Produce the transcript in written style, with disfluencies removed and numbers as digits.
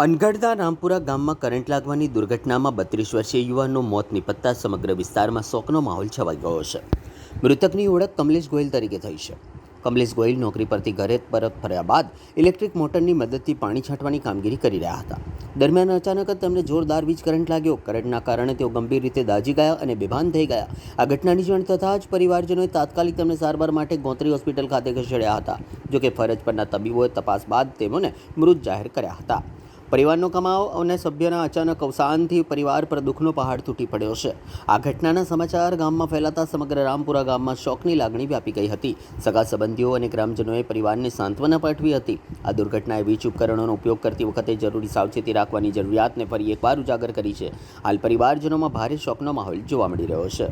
અનગઢના રામપુરા ગામમાં કરંટ લાગવાની દુર્ઘટનામાં 32 વર્ષીય યુવાનનું મોત નિપજતા સમગ્ર વિસ્તારમાં શોકનો માહોલ છવાઈ ગયો છે. મૃતકની ઓળખ કમલેશ ગોયલ તરીકે થઈ છે. કમલેશ ગોયલ નોકરી પરથી ઘરે પરત ફર્યા બાદ ઇલેક્ટ્રિક મોટરની મદદથી પાણી છાંટવાની કામગીરી કરી રહ્યા હતા. દરમિયાન અચાનક જ તેમને જોરદાર વીજ કરંટ લાગ્યો. કરંટના કારણે તેઓ ગંભીર રીતે દાઝી ગયા અને બેભાન થઈ ગયા. આ ઘટનાની જાણ થતાં જ પરિવારજનોએ તાત્કાલિક તેમને સારવાર માટે ગોત્રી હોસ્પિટલ ખાતે ખસેડ્યા હતા. જોકે ફરજ પરના તબીબોએ તપાસ બાદ તેમને મૃત જાહેર કર્યા હતા. પરિવારનો કમાવ અને સભ્યના અચાનક અવસાનથી પરિવાર પર દુઃખનો પહાડ તૂટી પડ્યો છે. આ ઘટનાના સમાચાર ગામમાં ફેલાતા સમગ્ર રામપુરા ગામમાં શોકની લાગણી વ્યાપી ગઈ હતી. સગા સંબંધીઓ અને ગ્રામજનોએ પરિવારને સાંત્વના પાઠવી હતી. આ દુર્ઘટનાએ વીજ ઉપકરણોનો ઉપયોગ કરતી વખતે જરૂરી સાવચેતી રાખવાની જરૂરિયાતને ફરી એકવાર ઉજાગર કરી છે. હાલ પરિવારજનોમાં ભારે શોકનો માહોલ જોવા મળી રહ્યો છે.